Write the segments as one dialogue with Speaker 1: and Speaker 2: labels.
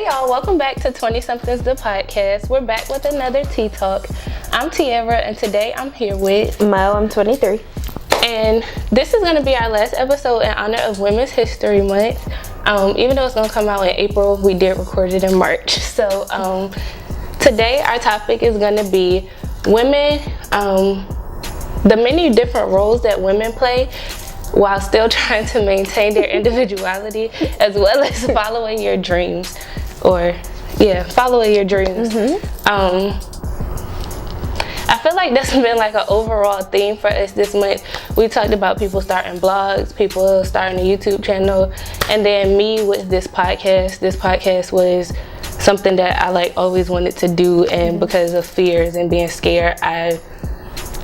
Speaker 1: Hey y'all, welcome back to 20 Somethings the podcast. We're back with another Tea Talk. I'm Tiara and today I'm here with
Speaker 2: Mo. I'm 23.
Speaker 1: And this is going to be our last episode in honor of Women's History Month. Even though it's going to come out in April, we did record it in March. So today our topic is going to be women, the many different roles that women play while still trying to maintain their individuality as well as following your dreams. Following your dreams. I feel like that's been like an overall theme for us this month. We talked about people starting blogs, people starting a YouTube channel, and then me with this podcast. This podcast was something that I like always wanted to do, and because of fears and being scared, I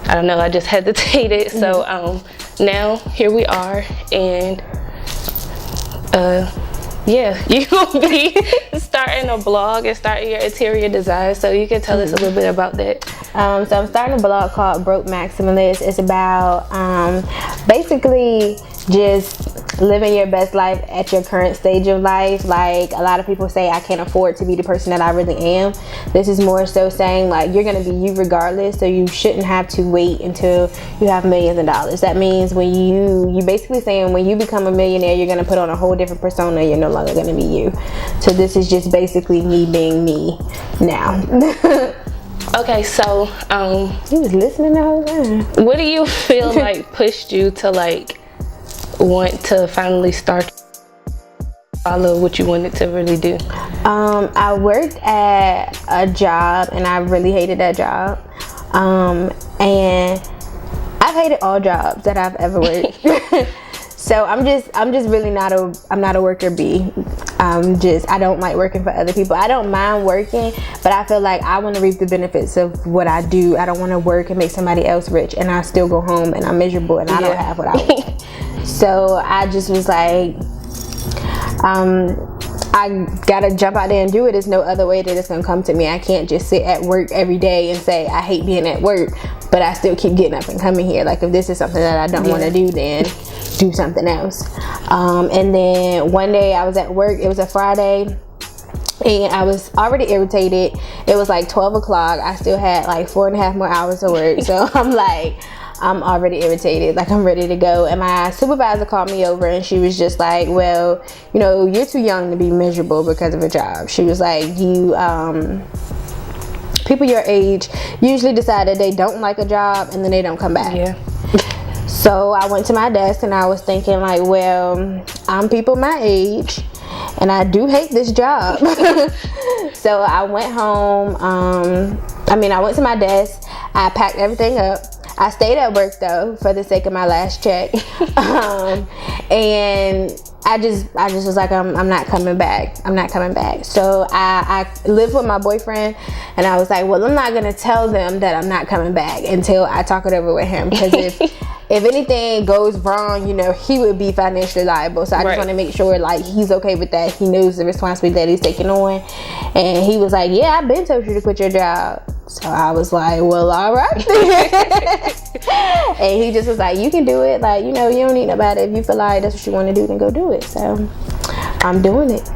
Speaker 1: don't know, I just hesitated. So now here we are, and you're gonna be starting a blog and starting your interior design, so you can tell us a little bit about that.
Speaker 2: So I'm starting a blog called Broke Maximalist. It's about basically just living your best life at your current stage of life. Like, a lot of people say I can't afford to be the person that I really am. This is more so saying like you're gonna be you regardless, so you shouldn't have to wait until you have millions of dollars. That means when you basically saying when you become a millionaire, you're gonna put on a whole different persona. You're no longer gonna be you. So this is just basically me being me now.
Speaker 1: Okay, so
Speaker 2: he was listening the whole time.
Speaker 1: What do you feel like pushed you to like want to finally start follow what you wanted to really do?
Speaker 2: I worked at a job and I really hated that job. And I've hated all jobs that I've ever worked. So I'm just really not a worker bee. I don't like working for other people. I don't mind working, but I feel like I want to reap the benefits of what I do. I don't want to work and make somebody else rich and I still go home and I'm miserable and I don't have what I want. So I just was like, I gotta jump out there and do it. There's no other way that it's gonna come to me. I can't just sit at work every day and say I hate being at work, but I still keep getting up and coming here. Like, if this is something that I don't want to do, then do something else. And then one day I was at work. It was a Friday and I was already irritated. It was like 12 o'clock. I still had like 4.5 more hours of work. So I'm like, I'm already irritated, like I'm ready to go. And my supervisor called me over and she was just like, well, you know, you're too young to be miserable because of a job. She was like, people your age usually decide that they don't like a job and then they don't come back.
Speaker 1: Yeah.
Speaker 2: So I went to my desk and I was thinking like, well, I'm people my age and I do hate this job. So I went home. I went to my desk. I packed everything up. I stayed at work though for the sake of my last check. And I just was like, I'm not coming back. I'm not coming back. So I lived with my boyfriend and I was like, well, I'm not gonna tell them that I'm not coming back until I talk it over with him, because if anything goes wrong, you know, he would be financially liable. So I just want to make sure like he's okay with that. He knows the responsibility that he's taking on. And he was like, yeah, I've been told you to quit your job. So I was like, well, all right. And he just was like, you can do it. Like, you know, you don't need nobody. If you feel like that's what you want to do, then go do it. So I'm doing it.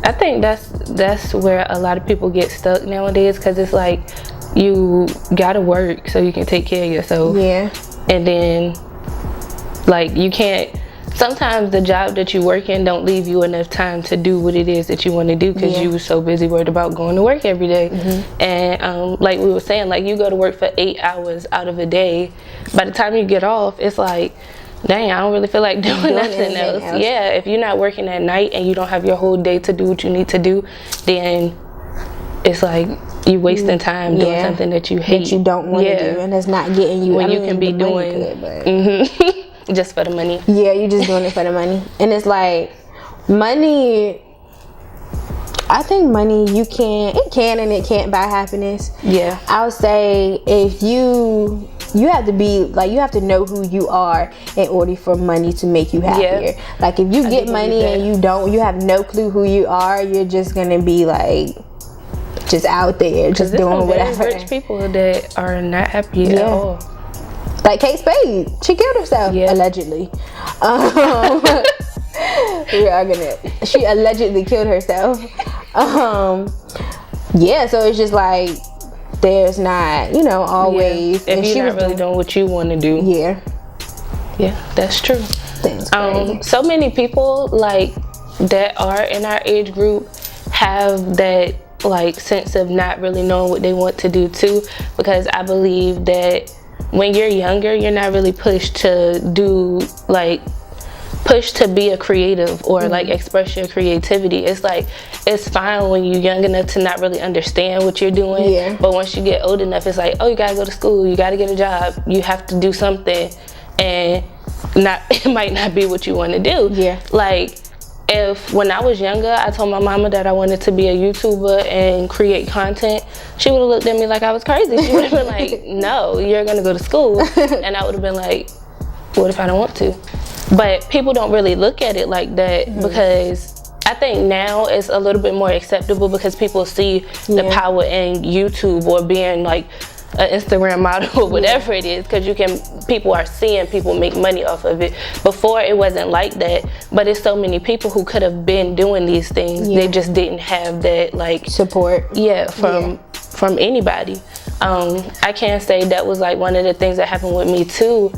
Speaker 1: I think that's where a lot of people get stuck nowadays, because it's like you gotta work so you can take care of yourself.
Speaker 2: Yeah.
Speaker 1: And then like you can't, sometimes the job that you work in don't leave you enough time to do what it is that you want to do, because you were so busy worried about going to work every day. And like we were saying, like you go to work for 8 hours out of a day. By the time you get off, it's like, dang, I don't really feel like doing nothing else. Yeah, if you're not working at night and you don't have your whole day to do what you need to do, then it's like you wasting time doing something that you hate,
Speaker 2: that you don't want to do, and it's not getting you
Speaker 1: when you can be doing just for the money.
Speaker 2: Yeah, you're just doing it for the money. And it's like money, I think money, it can and it can't buy happiness.
Speaker 1: Yeah,
Speaker 2: I would say if you have to be like, you have to know who you are in order for money to make you happier. Like if you get money and you have no clue who you are, you're just gonna be like just out there just doing whatever.
Speaker 1: Rich people that are not happy at all.
Speaker 2: Like Kate Spade, she killed herself allegedly. We are gonna. She allegedly killed herself. Yeah, so it's just like there's not, you know, always.
Speaker 1: If you're not really doing what you want to do.
Speaker 2: Yeah,
Speaker 1: that's true.
Speaker 2: That's crazy.
Speaker 1: So many people like that are in our age group have that like sense of not really knowing what they want to do too, because I believe that when you're younger, you're not really pushed to be a creative or like express your creativity. It's like, it's fine when you're young enough to not really understand what you're doing, but once you get old enough, it's like, oh, you gotta go to school, you gotta get a job, you have to do something, and it might not be what you want to do. Like, if when I was younger, I told my mama that I wanted to be a YouTuber and create content, she would have looked at me like I was crazy. She would have been like, no, you're gonna go to school. And I would have been like, what if I don't want to? But people don't really look at it like that, because I think now it's a little bit more acceptable because people see the power in YouTube or being like an Instagram model or whatever it is, because people are seeing people make money off of it. Before it wasn't like that, but it's so many people who could have been doing these things. They just didn't have that like
Speaker 2: support
Speaker 1: from anybody. I can say that was like one of the things that happened with me too.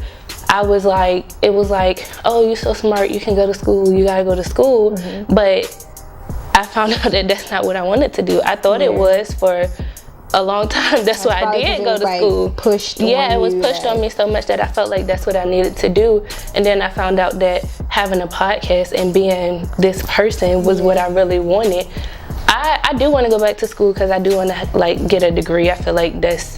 Speaker 1: It was like, oh, you're so smart, you can go to school, you gotta go to school. But I found out that that's not what I wanted to do. I thought it was for a long time. That's why I did go to school.
Speaker 2: It was
Speaker 1: pushed on me so much that I felt like that's what I needed to do. And then I found out that having a podcast and being this person was what I really wanted. I do want to go back to school because I do want to like get a degree. I feel like that's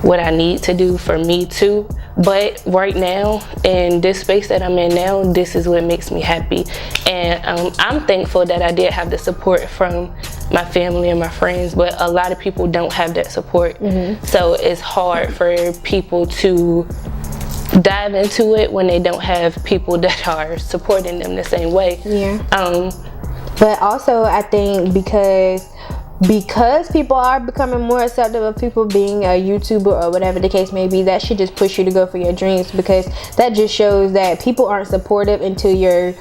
Speaker 1: what I need to do for me too. But right now, in this space that I'm in now, this is what makes me happy. And I'm thankful that I did have the support from my family and my friends, but a lot of people don't have that support. So it's hard for people to dive into it when they don't have people that are supporting them the same way.
Speaker 2: But also, I think because people are becoming more accepting of people being a YouTuber or whatever the case may be, that should just push you to go for your dreams, because that just shows that people aren't supportive until your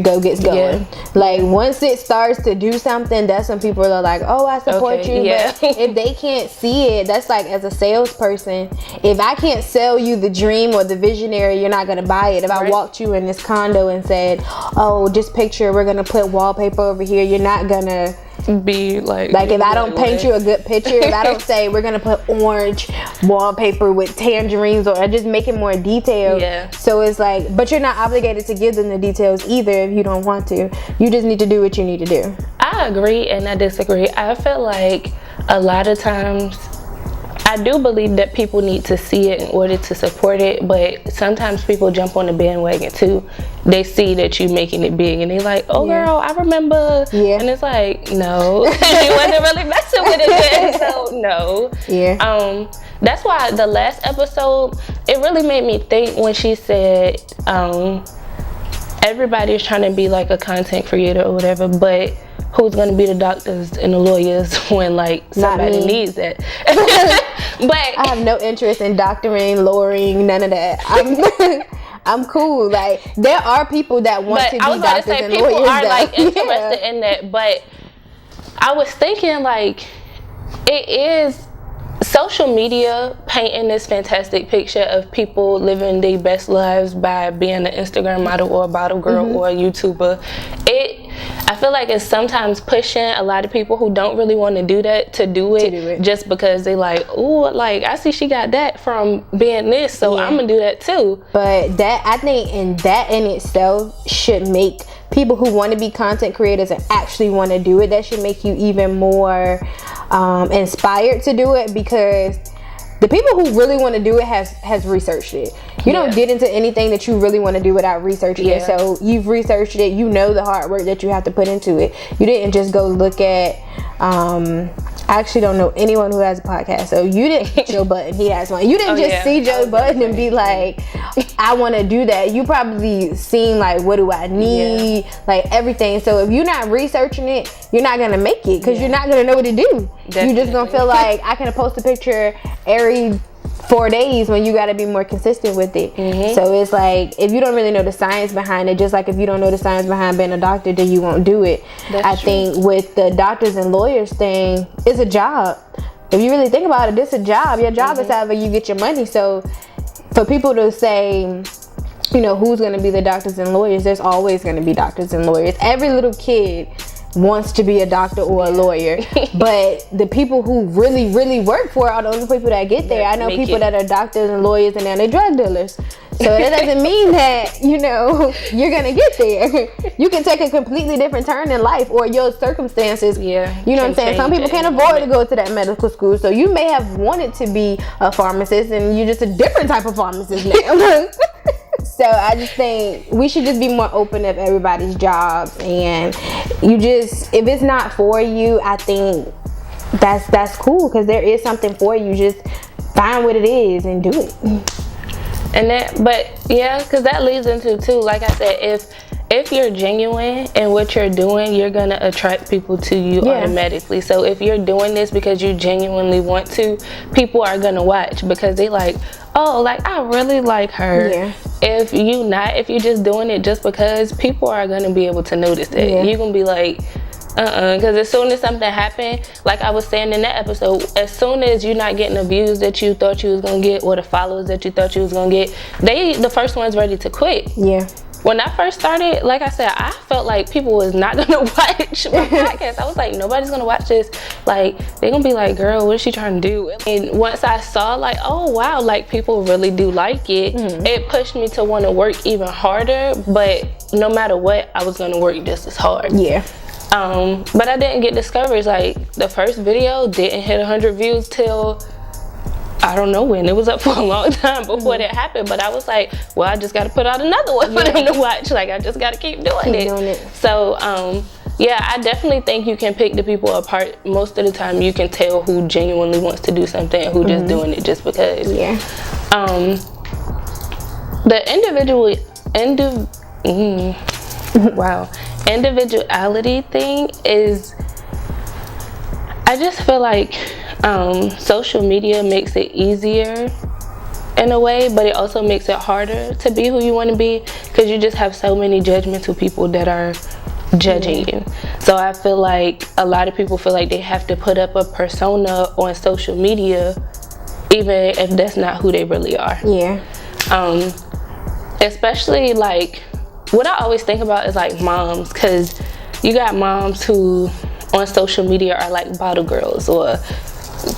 Speaker 2: go gets going. Like, once it starts to do something, that's when people are like, oh, I support you. But if they can't see it, that's like, as a salesperson, if I can't sell you the dream or the visionary, you're not going to buy it. If I walked you in this condo and said, oh, just picture, we're going to put wallpaper over here, you're not going to
Speaker 1: be like
Speaker 2: if I don't paint you a good picture, if I don't say we're gonna put orange wallpaper with tangerines, or I just make it more detailed. So it's like, but you're not obligated to give them the details either if you don't want to. You just need to do what you need to do.
Speaker 1: I agree and I disagree. I feel like a lot of times I do believe that people need to see it in order to support it, but sometimes people jump on the bandwagon too. They see that you making it big and they like, oh girl, I remember. And it's like, no, you wasn't really messing with it then, so no. That's why the last episode, it really made me think when she said everybody's trying to be like a content creator or whatever, but who's going to be the doctors and the lawyers when like somebody needs that? But
Speaker 2: I have no interest in doctoring, lawyering, none of that. I'm cool. Like, there are people that want to be doctors and lawyers. People are like
Speaker 1: interested in that, but I was thinking like, it is social media painting this fantastic picture of people living their best lives by being an Instagram model or a bottle girl or a YouTuber. I feel like it's sometimes pushing a lot of people who don't really want to do that to do it just because they like, oh, like I see she got that from being this, so I'm gonna do that too.
Speaker 2: But that, I think, that in itself should make people who want to be content creators and actually want to do it, that should make you even more inspired to do it, because the people who really want to do it has researched it. You don't get into anything that you really want to do without researching it. So you've researched it. You know the hard work that you have to put into it. You didn't just go look at I actually don't know anyone who has a podcast. So you didn't Joe Budden, he has one. You didn't see Joe Budden and be like, I want to do that. You probably seen like, what do I need? Like everything. So if you're not researching it, you're not gonna make it, because you're not gonna know what to do. You're just gonna feel like I can post a picture every 4 days when you got to be more consistent with it. So it's like, if you don't really know the science behind it, just like if you don't know the science behind being a doctor, then you won't do it. I think with the doctors and lawyers thing, it's a job. If you really think about it, it's a job. Your job is however you get your money. So for people to say, you know, who's going to be the doctors and lawyers, there's always going to be doctors and lawyers. Every little kid wants to be a doctor or a lawyer, but the people who really work for it are the only people that get there. I know people that are doctors and lawyers and now they're drug dealers. So that doesn't mean that, you know, you're gonna get there. You can take a completely different turn in life, or your circumstances. You know what I'm saying? Some people can't afford to go to that medical school, so you may have wanted to be a pharmacist and you're just a different type of pharmacist now. So I just think we should just be more open of everybody's jobs, and you just, if it's not for you, I think that's cool, because there is something for you. Just find what it is and do it.
Speaker 1: And that, but yeah, because that leads into too, like I said, if you're genuine in what you're doing, you're gonna attract people to you automatically. So if you're doing this because you genuinely want to, people are gonna watch because they like, oh, like I really like her. If you're just doing it just because, people are gonna be able to notice it. You're gonna be like, because as soon as something happened, like I was saying in that episode, as soon as you're not getting the views that you thought you was gonna get, or the followers that you thought you was gonna get, they the first ones ready to quit. When I first started, like I said, I felt like people was not gonna watch my podcast. I was like, nobody's gonna watch this. Like, they're gonna be like, girl, what is she trying to do? And once I saw like, oh wow, like people really do like it, it pushed me to want to work even harder. But no matter what, I was gonna work just as hard. But I didn't get discouraged. Like, the first video didn't hit 100 views till I don't know when. It was up for a long time before that happened, but I was like, well, I just got to put out another one for them to watch. Like, I just got to keep doing it. So yeah, I definitely think you can pick the people apart. Most of the time you can tell who genuinely wants to do something and who just doing it just because. The individuality thing is, I just feel like social media makes it easier in a way, but it also makes it harder to be who you want to be, because you just have so many judgmental people that are judging you. So I feel like a lot of people feel like they have to put up a persona on social media, even if that's not who they really are. Especially like, what I always think about is like moms, because you got moms who on social media are like bottle girls or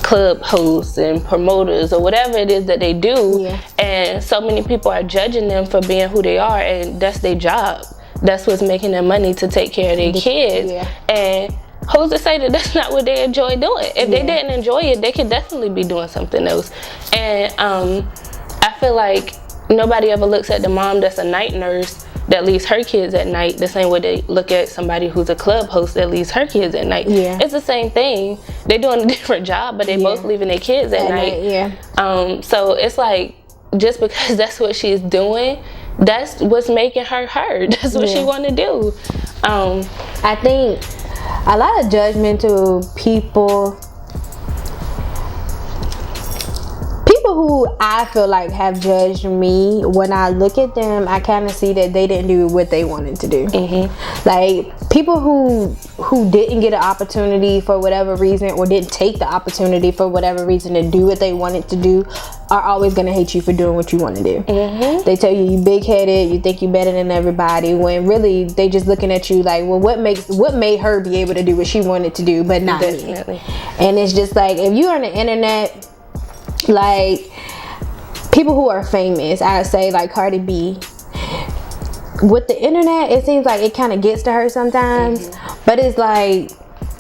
Speaker 1: club hosts and promoters or whatever it is that they do, and so many people are judging them for being who they are, and that's their job. That's what's making them money to take care of their kids. And who's to say that that's not what they enjoy doing? If they didn't enjoy it, they could definitely be doing something else. And I feel like nobody ever looks at the mom that's a night nurse that leaves her kids at night the same way they look at somebody who's a club host that leaves her kids at night. It's the same thing. They're doing a different job, but they both leaving their kids at night. So it's like, just because that's what she's doing, that's what's making her her. That's what she want to do.
Speaker 2: I think a lot of judgmental people who I feel like have judged me, when I look at them, I kind of see that they didn't do what they wanted to do. Like, people who didn't get an opportunity for whatever reason, or didn't take the opportunity for whatever reason to do what they wanted to do, are always going to hate you for doing what you want to do. They tell you big-headed, you think you better than everybody, when really they just looking at you like, well, what made her be able to do what she wanted to do, but not me? And it's just like, if you're on the internet, like, people who are famous, I would say like Cardi B, with the internet, it seems like it kind of gets to her sometimes, but it's like,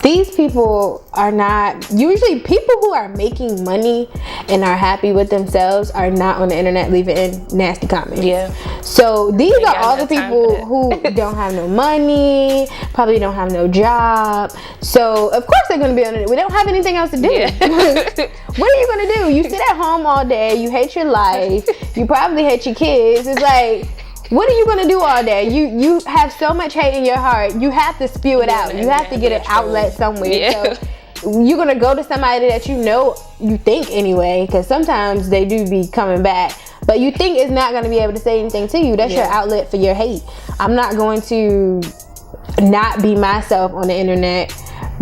Speaker 2: these people are not, usually people who are making money and are happy with themselves are not on the internet leaving nasty comments. So these are all the people who don't have no money, probably don't have no job. So of course they're going to be on it. We don't have anything else to do. What are you going to do? You sit at home all day, you hate your life, you probably hate your kids. It's like, what are you going to do all day? You have so much hate in your heart. You have to spew it out. You have to get an outlet somewhere. So you're gonna go to somebody that you think anyway, because sometimes they do be coming back, but you think is not gonna be able to say anything to you. That's your outlet for your hate. I'm not going to not be myself on the internet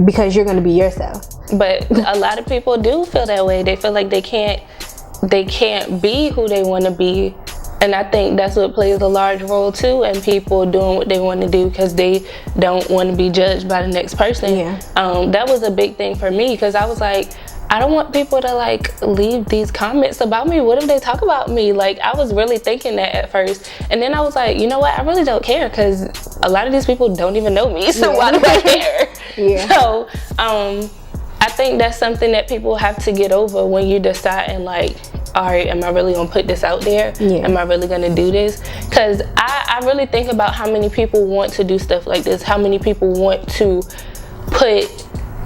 Speaker 2: because you're gonna be yourself.
Speaker 1: But a lot of people do feel that way. They feel like they can't be who they want to be. And I think that's what plays a large role too, and people doing what they want to do because they don't want to be judged by the next person. That was a big thing for me, because I was like, I don't want people to like leave these comments about me. What if they talk about me? Like, I was really thinking that at first, and then I was like, you know what, I really don't care, because a lot of these people don't even know me, so why do I care? So I think that's something that people have to get over when you decide, like, all right, am I really gonna put this out there? Am I really gonna do this? Because I really think about how many people want to do stuff like this, how many people want to put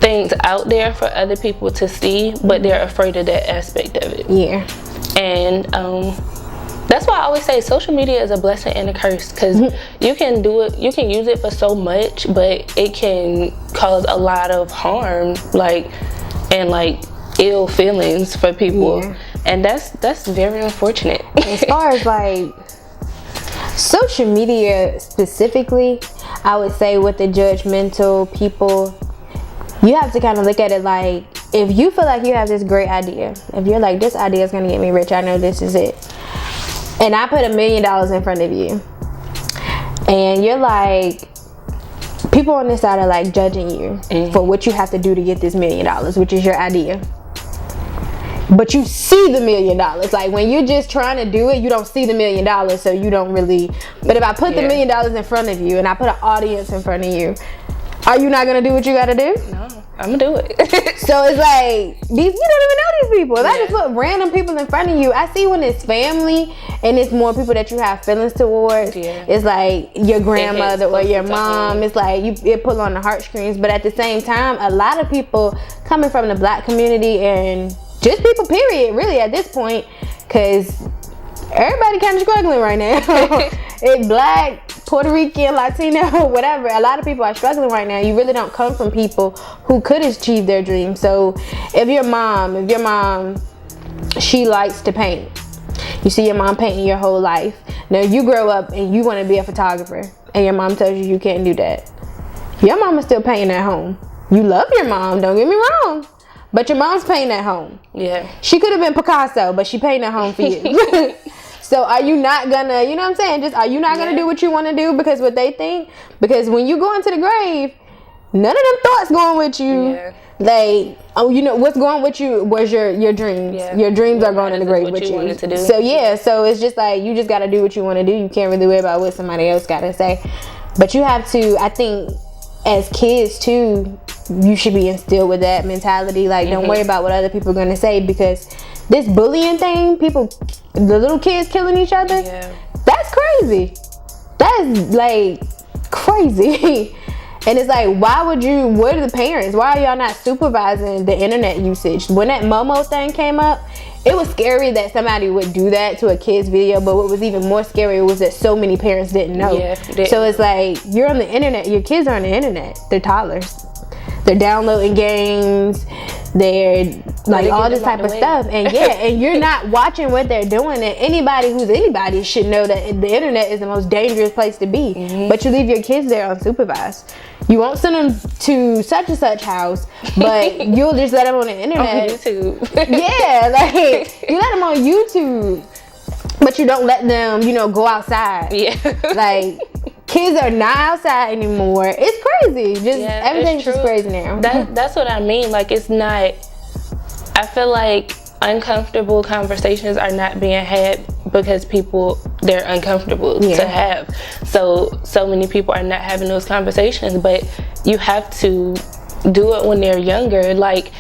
Speaker 1: things out there for other people to see, but they're afraid of that aspect of it. And that's why I always say social media is a blessing and a curse, because you can use it for so much, but it can cause a lot of harm, and ill feelings for people. And that's very unfortunate.
Speaker 2: As far as like social media specifically, I would say with the judgmental people, you have to kind of look at it like, if you feel like you have this great idea, if you're like, this idea is gonna get me rich, I know this is it, and I put $1 million in front of you, and you're like, people on this side are like judging you for what you have to do to get this $1 million, which is your idea. But you see the $1 million. Like, when you're just trying to do it, you don't see the $1 million, so you don't really. But if I put the $1 million in front of you and I put an audience in front of you, are you not gonna do what you gotta do?
Speaker 1: No, I'm gonna do it.
Speaker 2: So it's like, you don't even know these people. If I just put random people in front of you, I see when it's family and it's more people that you have feelings towards. It's like your grandmother or your mom. It's like it pull on the heartstrings. But at the same time, a lot of people coming from the Black community, and just people period, really, at this point, because everybody kind of struggling right now. It's Black, Puerto Rican, Latino, whatever. A lot of people are struggling right now. You really don't come from people who could achieve their dreams. So if your mom, she likes to paint. You see your mom painting your whole life. Now you grow up and you want to be a photographer, and your mom tells you can't do that. Your mom is still painting at home. You love your mom, don't get me wrong, but your mom's painting at home. She could have been Picasso, but she painting at home for you. So are you not gonna, you know what I'm saying? Just, are you not gonna do what you want to do because what they think? Because when you go into the grave, none of them thoughts going with you. Like, oh, you know what's going with you was your dreams. Your dreams are going in the grave with you. To do. So so it's just like, you just gotta do what you want to do. You can't really worry about what somebody else gotta say. But you have to, I think, as kids too, you should be instilled with that mentality. Like, don't worry about what other people are gonna say, because this bullying thing, the little kids killing each other, that's crazy. That's like crazy. And it's like, what are the parents? Why are y'all not supervising the internet usage? When that Momo thing came up, it was scary that somebody would do that to a kid's video, but what was even more scary was that so many parents didn't know. So it's like, you're on the internet, your kids are on the internet, they're toddlers. They're downloading games, they're like all this type of stuff, and and you're not watching what they're doing. And anybody who's anybody should know that the internet is the most dangerous place to be. But you leave your kids there unsupervised. You won't send them to such and such house, but you'll just let them on the internet.
Speaker 1: On YouTube.
Speaker 2: Like, you let them on YouTube, but you don't let them, go outside. Like, kids are not outside anymore. It's crazy. Everything's just crazy now.
Speaker 1: That's what I mean. Like, it's not, I feel like uncomfortable conversations are not being had because they're uncomfortable to have. So many people are not having those conversations, but you have to do it when they're younger. Like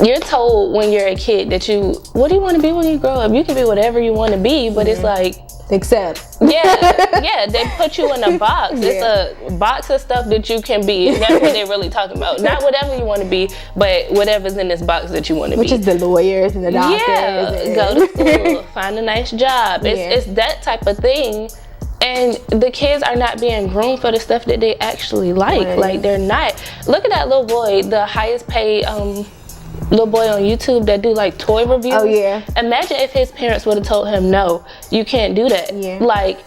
Speaker 1: you're told when you're a kid that what do you want to be when you grow up? You can be whatever you want to be, but it's like,
Speaker 2: except
Speaker 1: they put you in a box. It's a box of stuff that you can be, and that's what they're really talking about. Not whatever you want to be, but whatever's in this box that you want to be,
Speaker 2: which is the lawyers and the doctors.
Speaker 1: Go to school, find a nice job. It's that type of thing. And the kids are not being groomed for the stuff that they actually like. Right. Like, they're not. Look at that little boy, the highest paid little boy on YouTube that do like toy reviews.
Speaker 2: Oh yeah.
Speaker 1: Imagine if his parents would have told him, no, you can't do that.
Speaker 2: Yeah.
Speaker 1: Like,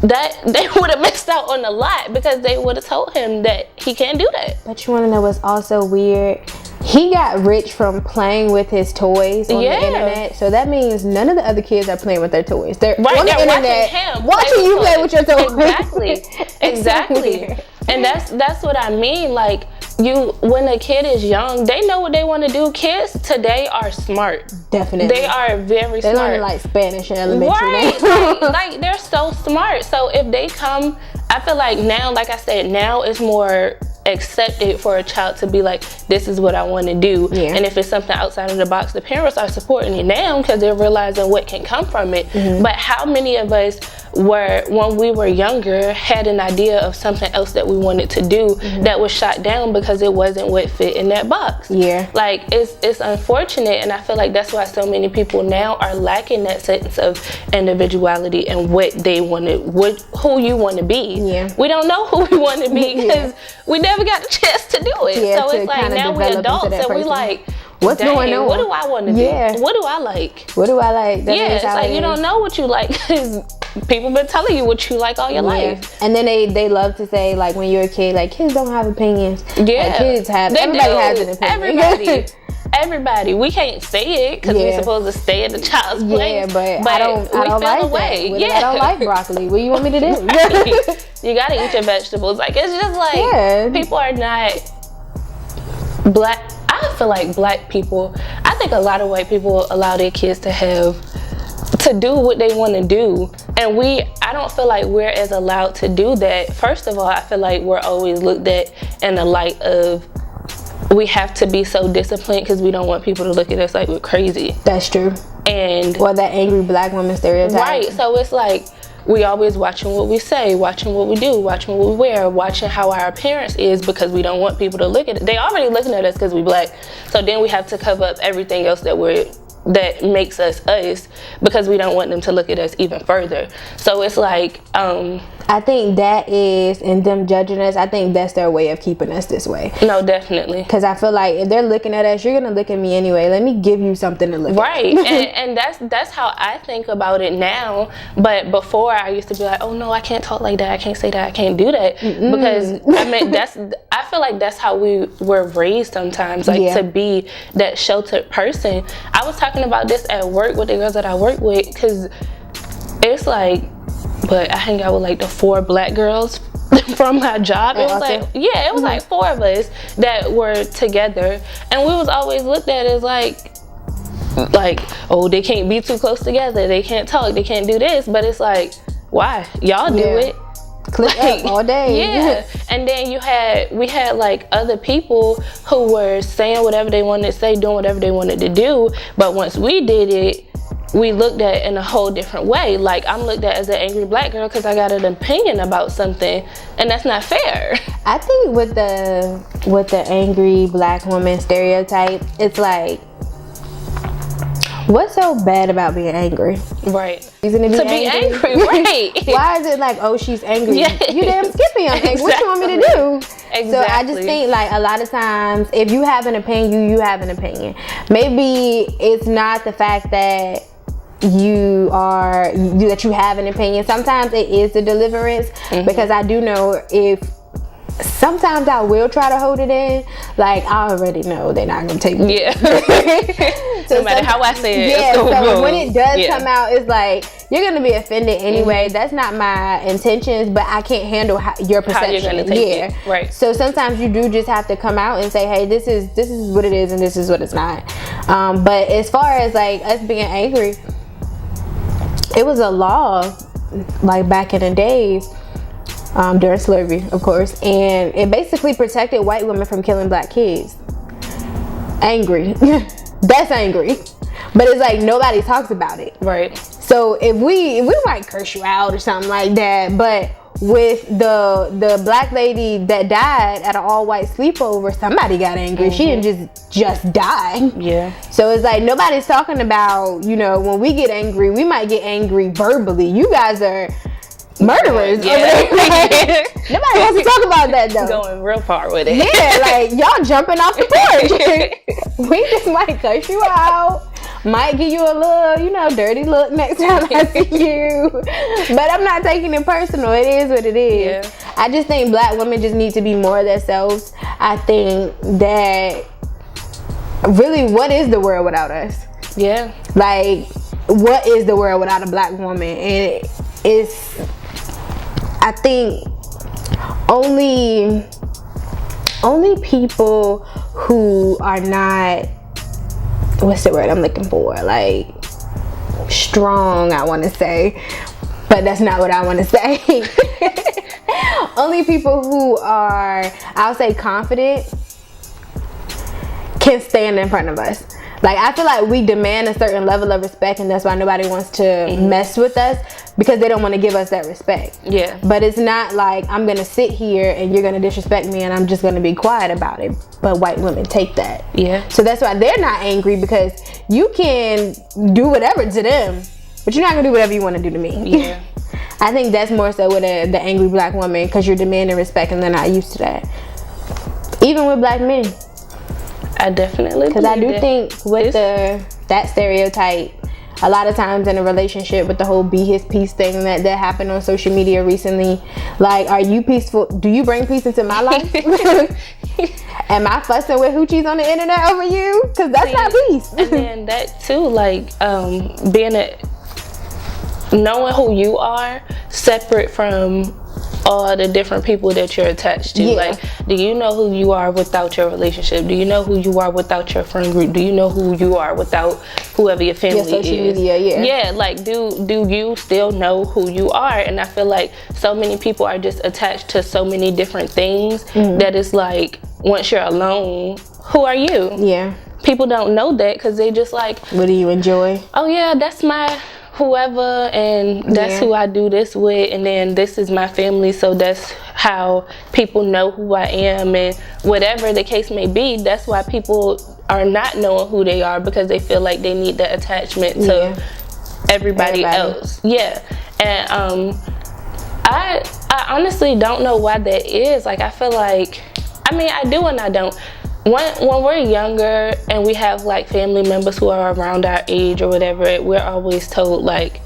Speaker 1: that they would have missed out on a lot because they would have told him that he can't do that.
Speaker 2: But you want to know what's also weird? He got rich from playing with his toys on the internet, so that means none of the other kids are playing with their toys. They're on the internet watching you play with your toys.
Speaker 1: Exactly. And that's what I mean. Like, when a kid is young, they know what they want to do. Kids today are smart.
Speaker 2: Definitely.
Speaker 1: They are very smart.
Speaker 2: They learn like Spanish in elementary.
Speaker 1: Right. like they're so smart. So if they come, I feel like now, like I said, now it's more accepted for a child to be like, this is what I want to do.
Speaker 2: Yeah.
Speaker 1: And if it's something outside of the box, the parents are supporting it now because they're realizing what can come from it. Mm-hmm. But how many of us when we were younger, had an idea of something else that we wanted to do that was shot down because it wasn't what fit in that box?
Speaker 2: Yeah.
Speaker 1: Like, it's unfortunate, and I feel like that's why so many people now are lacking that sense of individuality and what they want to, who you want to be.
Speaker 2: Yeah.
Speaker 1: We don't know who we want to be because we never got the chance to do it.
Speaker 2: Yeah,
Speaker 1: so it's like now we're adults and we like,
Speaker 2: what's going on?
Speaker 1: What do I want to do? What do I like?
Speaker 2: What do I like?
Speaker 1: It's like you don't know what you like because people been telling you what you like all your life.
Speaker 2: And then they love to say, like, when you're a kid, like, kids don't have opinions.
Speaker 1: Yeah.
Speaker 2: Like, kids have, everybody has an opinion.
Speaker 1: Everybody. We can't say it because we're supposed to stay in the child's place.
Speaker 2: Yeah, but I don't like that. I don't like broccoli. What do you want me to do?
Speaker 1: Right. You gotta eat your vegetables. Like, it's just like, people are not black. I feel like black people, I think a lot of white people allow their kids to do what they want to do, and I don't feel like we're as allowed to do that. First of all, I feel like we're always looked at in the light of we have to be so disciplined because we don't want people to look at us like we're crazy.
Speaker 2: That's true.
Speaker 1: And
Speaker 2: that angry black woman stereotype.
Speaker 1: Right. So it's like we always watching what we say, watching what we do, watching what we wear, watching how our appearance is because we don't want people to look at it. They already looking at us because we black. So then we have to cover up everything else that makes us us because we don't want them to look at us even further. So it's like
Speaker 2: I think that is, and them judging us, I think that's their way of keeping us this way.
Speaker 1: No, definitely.
Speaker 2: Because I feel like if they're looking at us, you're gonna look at me anyway. Let me give you something to look at.
Speaker 1: Right. and that's how I think about it now. But before, I used to be like, oh no, I can't talk like that, I can't say that, I can't do that. Because I mean, I feel like that's how we were raised sometimes, like to be that sheltered person. I was talking about this at work with the girls that I work with, because it's like, but I hang out with like the 4 black girls from my job. It was like, it was like 4 of us that were together, and we was always looked at as like, oh, they can't be too close together, they can't talk, they can't do this. But it's like, why? Y'all do it.
Speaker 2: Click up all day.
Speaker 1: Yeah. And then we had like other people who were saying whatever they wanted to say, doing whatever they wanted to do. But once we did it, we looked at it in a whole different way. Like, I'm looked at as an angry black girl because I got an opinion about something, and that's not fair.
Speaker 2: I think with the angry black woman stereotype, it's like, what's so bad about being angry?
Speaker 1: Right.
Speaker 2: Reason to be
Speaker 1: angry, right.
Speaker 2: Why is it like, oh, she's angry? Yeah. You damn skippy, I'm angry. Exactly. What you want me to do? Exactly. So I just think, like, a lot of times, if you have an opinion, you have an opinion. Maybe it's not the fact that you have an opinion. Sometimes it is the deliverance, because I do know sometimes I will try to hold it in. Like, I already know they're not gonna take me.
Speaker 1: Yeah. So no matter how I say it.
Speaker 2: Yeah. So when it does come out, it's like, you're gonna be offended anyway. That's not my intentions, but I can't handle your perception.
Speaker 1: How you're gonna take it. Right.
Speaker 2: So sometimes you do just have to come out and say, hey, this is what it is, and this is what it's not. But as far as like us being angry, it was a law, like back in the days. During slavery, of course, and it basically protected white women from killing black kids. Angry. That's angry. But it's like nobody talks about it.
Speaker 1: Right.
Speaker 2: So if we might curse you out or something like that, but with the black lady that died at an all-white sleepover, somebody got angry. She didn't just die.
Speaker 1: Yeah.
Speaker 2: So it's like nobody's talking about, when we get angry, we might get angry verbally. You guys are murderers.
Speaker 1: Yeah.
Speaker 2: Nobody wants to talk about that though.
Speaker 1: Going real far with it.
Speaker 2: Yeah, like y'all jumping off the porch. We just might cuss you out. Might give you a little, dirty look next time I see you. But I'm not taking it personal. It is what it is.
Speaker 1: Yeah.
Speaker 2: I just think black women just need to be more of themselves. I think that really, what is the world without us?
Speaker 1: Yeah.
Speaker 2: Like, what is the world without a black woman? And it's, I think, only people who are not, what's the word I'm looking for? Like, strong, I want to say, but that's not what I want to say. Only people who are, I'll say, confident can stand in front of us. Like, I feel like we demand a certain level of respect, and that's why nobody wants to mess with us, because they don't want to give us that respect.
Speaker 1: Yeah.
Speaker 2: But it's not like I'm going to sit here and you're going to disrespect me and I'm just going to be quiet about it. But white women take that.
Speaker 1: Yeah.
Speaker 2: So that's why they're not angry, because you can do whatever to them, but you're not going to do whatever you want to do to me.
Speaker 1: Yeah.
Speaker 2: I think that's more so with the angry black woman, because you're demanding respect and they're not used to that. Even with black men.
Speaker 1: I definitely,
Speaker 2: because I do think with that stereotype, a lot of times in a relationship, with the whole be his peace thing that happened on social media recently, like, are you peaceful? Do you bring peace into my life? Am I fussing with hoochies on the internet over you? Because that's not peace.
Speaker 1: And then that too, like, knowing who you are separate from all the different people that you're attached to.
Speaker 2: Yeah.
Speaker 1: Like, do you know who you are without your relationship? Do you know who you are without your friend group? Do you know who you are without whoever your family is?
Speaker 2: Your social media, yeah.
Speaker 1: Yeah, like, do you still know who you are? And I feel like so many people are just attached to so many different things that it's like, once you're alone, who are you?
Speaker 2: Yeah.
Speaker 1: People don't know that, because they just like,
Speaker 2: what do you enjoy?
Speaker 1: Oh yeah, that's my whoever, and that's who I do this with, and then this is my family, so that's how people know who I am. And whatever the case may be, that's why people are not knowing who they are, because they feel like they need the attachment to everybody else. Yeah. And I honestly don't know why that is. Like, I feel like, I mean, I do and I don't. When we're younger and we have like family members who are around our age or whatever, we're always told, like,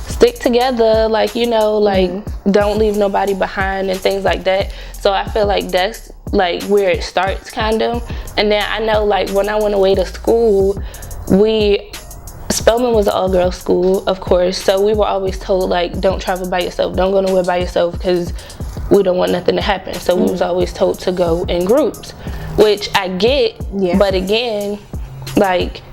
Speaker 1: stick together, like, like, don't leave nobody behind and things like that. So I feel like that's like where it starts, kind of. And then I know, like, when I went away to school, Spelman was an all-girls school, of course, so we were always told, like, don't travel by yourself, don't go nowhere by yourself, because we don't want nothing to happen. So we was always told to go in groups, which I get, but again, like,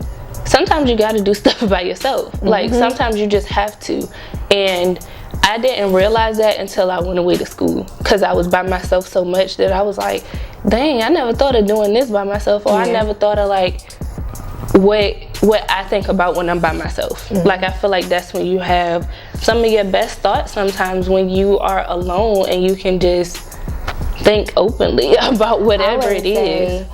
Speaker 1: sometimes you gotta do stuff by yourself. Like, sometimes you just have to. And I didn't realize that until I went away to school, because I was by myself so much that I was like, dang, I never thought of doing this by myself, or I never thought of, like, what I think about when I'm by myself. Like, I feel like that's when you have some of your best thoughts sometimes, when you are alone and you can just think openly about whatever it is.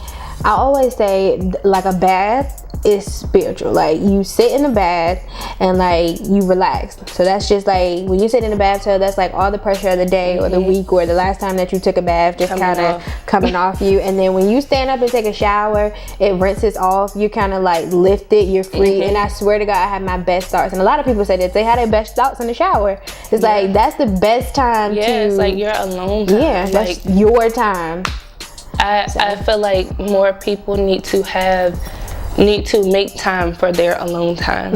Speaker 2: I always say, like, a bath is spiritual. Like, you sit in the bath and, like, you relax. So that's just like, when you sit in the bathtub, that's like all the pressure of the day or the week or the last time that you took a bath just kind of coming off you. And then when you stand up and take a shower, it rinses off. You kind of like lifted, you're free. And I swear to God, I have my best thoughts. And a lot of people say that they have their best thoughts in the shower. It's like, that's the best time to,
Speaker 1: it's like your alone time.
Speaker 2: Yeah, that's like your time.
Speaker 1: I feel like more people need to make time for their alone time.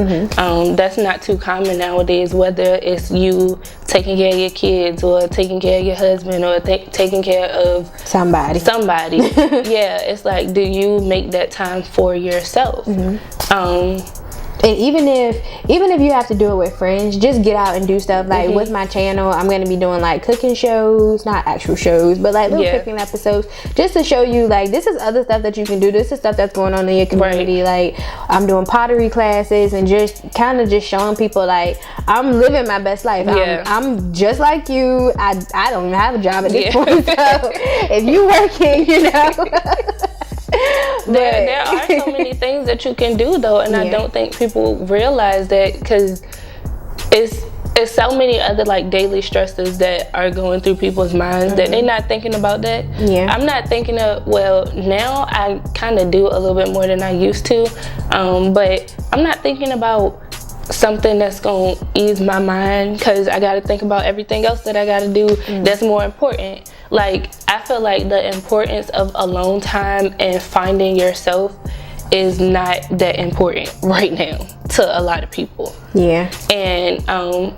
Speaker 1: That's not too common nowadays, whether it's you taking care of your kids or taking care of your husband or taking care of somebody. Yeah, it's like, do you make that time for yourself? And even if you have to do it with friends, just get out and do stuff. Like with my channel, I'm going to be doing like cooking shows, not actual shows, but like little cooking episodes, just to show you, like, this is other stuff that you can do. This is stuff that's going on in your community. Like, I'm doing pottery classes and just kind of just showing people, like, I'm living my best life. I'm just like you. I don't even have a job at this point. So if you working, There are so many things that you can do, though, and I don't think people realize that, because it's so many other like daily stresses that are going through people's minds that they're not thinking about that.
Speaker 2: Yeah.
Speaker 1: I'm not thinking of, well, now I kind of do a little bit more than I used to, but I'm not thinking about something that's gonna ease my mind, because I gotta think about everything else that I gotta do that's more important. Like, I feel like the importance of alone time and finding yourself is not that important right now to a lot of people.
Speaker 2: Yeah.
Speaker 1: And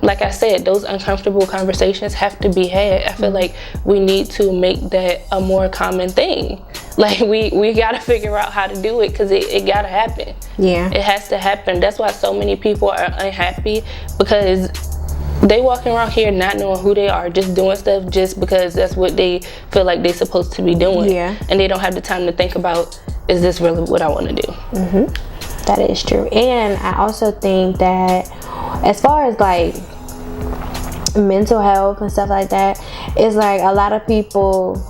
Speaker 1: like I said, those uncomfortable conversations have to be had. I feel like we need to make that a more common thing. Like, we gotta figure out how to do it, because it gotta happen.
Speaker 2: Yeah.
Speaker 1: It has to happen. That's why so many people are unhappy, because they walking around here not knowing who they are, just doing stuff just because that's what they feel like they're supposed to be doing.
Speaker 2: Yeah.
Speaker 1: And they don't have the time to think about, is this really what I want to do?
Speaker 2: That is true. And I also think that as far as like mental health and stuff like that, it's like a lot of people,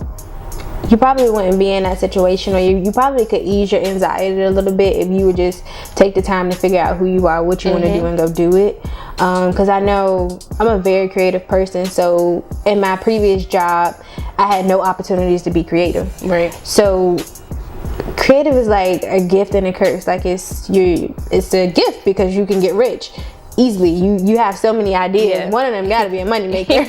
Speaker 2: you probably wouldn't be in that situation, or you probably could ease your anxiety a little bit if you would just take the time to figure out who you are, what you want to do, and go do it. Because I know I'm a very creative person, so in my previous job I had no opportunities to be creative.
Speaker 1: Right.
Speaker 2: So creative is like a gift and a curse. Like, it's a gift because you can get rich easily. You have so many ideas.
Speaker 1: Yeah.
Speaker 2: One of them gotta be a money maker.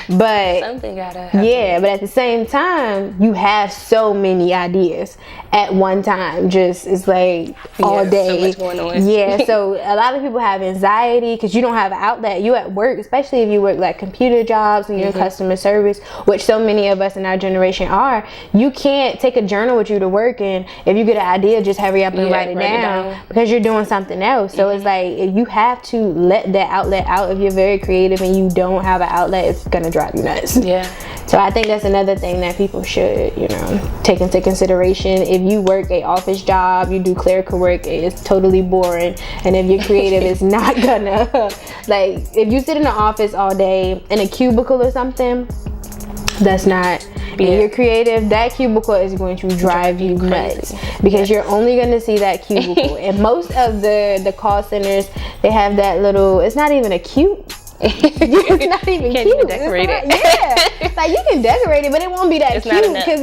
Speaker 2: But
Speaker 1: something gotta happen.
Speaker 2: yeah, but at the same time, you have so many ideas at one time. Just, it's like all day.
Speaker 1: So much going on.
Speaker 2: Yeah, so a lot of people have anxiety because you don't have an outlet. You at work, especially if you work like computer jobs and you're in customer service, which so many of us in our generation are. You can't take a journal with you to work, and if you get an idea, just hurry up and write it down because you're doing something else. So it's like, if you have to let that outlet out. If you're very creative and you don't have an outlet, it's gonna drive you nuts.
Speaker 1: Yeah.
Speaker 2: So I think that's another thing that people should, take into consideration. If you work a office job, you do clerical work, it's totally boring. And if you're creative, it's not gonna, like, if you sit in the office all day in a cubicle or something, that's not, if you're creative, that cubicle is going to drive you nuts, because you're only going to see that cubicle. And most of the call centers, they have that little, it's not even a cute, it's not even
Speaker 1: Can't
Speaker 2: cute.
Speaker 1: even decorate it.
Speaker 2: Yeah, like, you can decorate it, but it won't be that cute because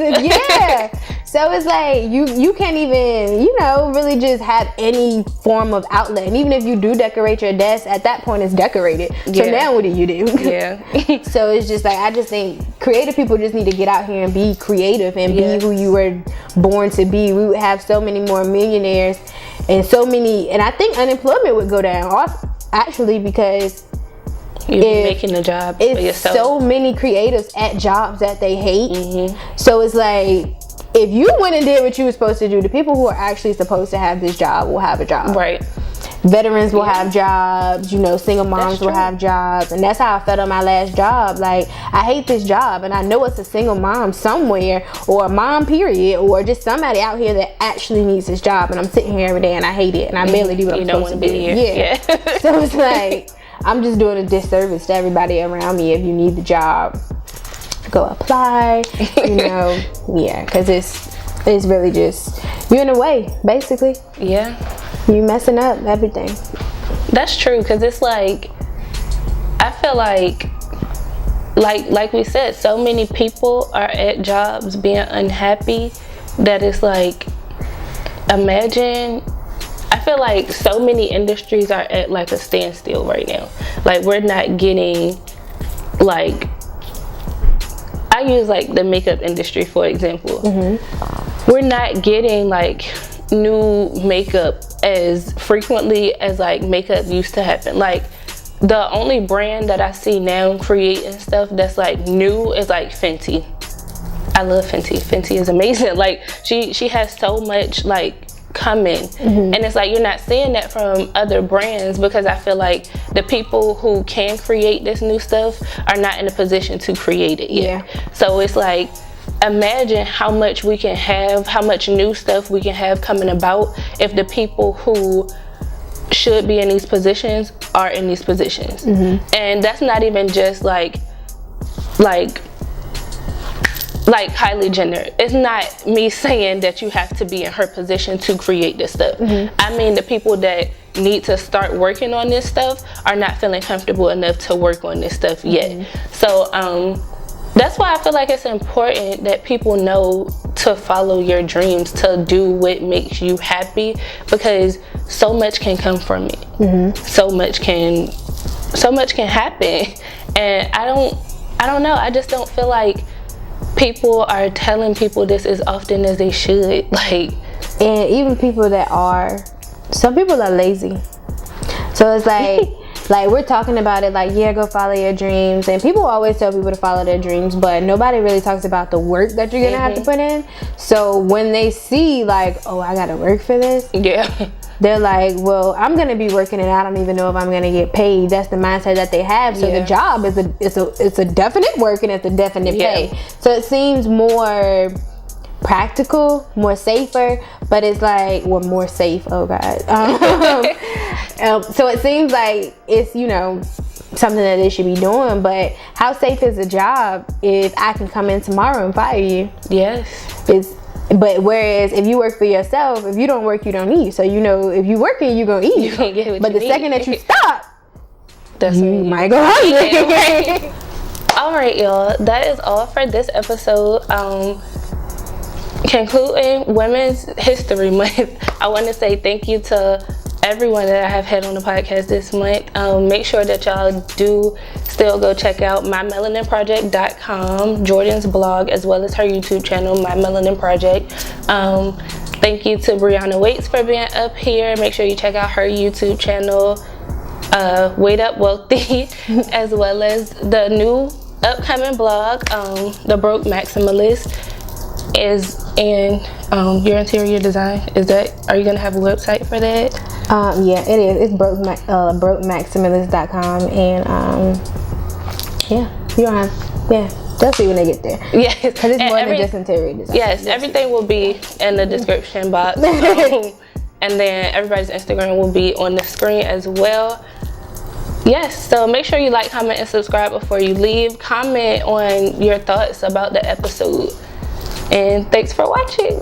Speaker 2: So it's like you can't even really just have any form of outlet. And even if you do decorate your desk, at that point it's decorated. So now what do you do?
Speaker 1: Yeah.
Speaker 2: So it's just like, I just think creative people just need to get out here and be creative and be who you were born to be. We would have so many more millionaires and and I think unemployment would go down also, actually, because
Speaker 1: you're making a job for yourself.
Speaker 2: So many creatives at jobs that they hate. So it's like, if you went and did what you were supposed to do, the people who are actually supposed to have this job will have a job.
Speaker 1: Right.
Speaker 2: Veterans will have jobs, single moms will have jobs. And that's how I felt on my last job. Like, I hate this job, and I know it's a single mom somewhere, or a mom period, or just somebody out here that actually needs this job, and I'm sitting here every day and I hate it, and I barely do what I'm supposed to do. Yeah. So it's like, I'm just doing a disservice to everybody around me. If you need the job, go apply, because it's really just, you're in the way, basically.
Speaker 1: Yeah.
Speaker 2: You messing up everything.
Speaker 1: That's true, because it's like, I feel like we said, so many people are at jobs being unhappy that it's like, imagine, I feel like so many industries are at like a standstill right now. Like, we're not getting, like, I use like the makeup industry for example. We're not getting like new makeup as frequently as like makeup used to happen. Like, the only brand that I see now creating stuff that's like new is like Fenty. I love Fenty. Fenty is amazing. Like, she has so much like coming, and it's like, you're not seeing that from other brands, because I feel like the people who can create this new stuff are not in a position to create it yet. So it's like, imagine how much we can have, how much new stuff we can have coming about if the people who should be in these positions are in these positions. And that's not even just like Kylie Jenner. It's not me saying that you have to be in her position to create this stuff. I mean, the people that need to start working on this stuff are not feeling comfortable enough to work on this stuff yet. So that's why I feel like it's important that people know to follow your dreams, to do what makes you happy, because so much can come from it. So much can happen. And I don't know, I just don't feel like people are telling people this as often as they should. Like,
Speaker 2: and even people that are, some people are lazy. So it's like like we're talking about it like, yeah, go follow your dreams, and people always tell people to follow their dreams, but nobody really talks about the work that you're gonna have to put in. So when they see like, oh, I gotta work for this, they're like, well, I'm gonna be working and I don't even know if I'm gonna get paid. That's the mindset that they have. So the job is a definite work and it's a definite pay. So it seems more practical, more safer, but it's like, well, more safe, oh god. So it seems like it's, you know, something that they should be doing, but how safe is a job if I can come in tomorrow and fire you? But whereas if you work for yourself, if you don't work, you don't eat. So, you know, if you working, you gonna eat.
Speaker 1: You gonna get what
Speaker 2: but
Speaker 1: you
Speaker 2: the
Speaker 1: need.
Speaker 2: second that you stop,
Speaker 1: you
Speaker 2: might go hungry.
Speaker 1: All right, y'all, that is all for this episode. Concluding Women's History Month, I want to say thank you to everyone that I have had on the podcast this month. Make sure that y'all do still go check out mymelaninproject.com, Jordan's blog, as well as her YouTube channel, My Melanin Project. Thank you to Brianna Waits for being up here. Make sure you check out her YouTube channel, Wait Up Wealthy, as well as the new upcoming blog, The Broke Maximalist, is in your interior design. Are you gonna have a website for that?
Speaker 2: Yeah, it is. It's brokemaximalist.com, and you don't have, they'll see when they get there.
Speaker 1: Yes,
Speaker 2: because it's more than just interior design.
Speaker 1: Yes, everything will be in the description box, and then everybody's Instagram will be on the screen as well. Yes, so make sure you like, comment, and subscribe before you leave. Comment on your thoughts about the episode. And thanks for watching.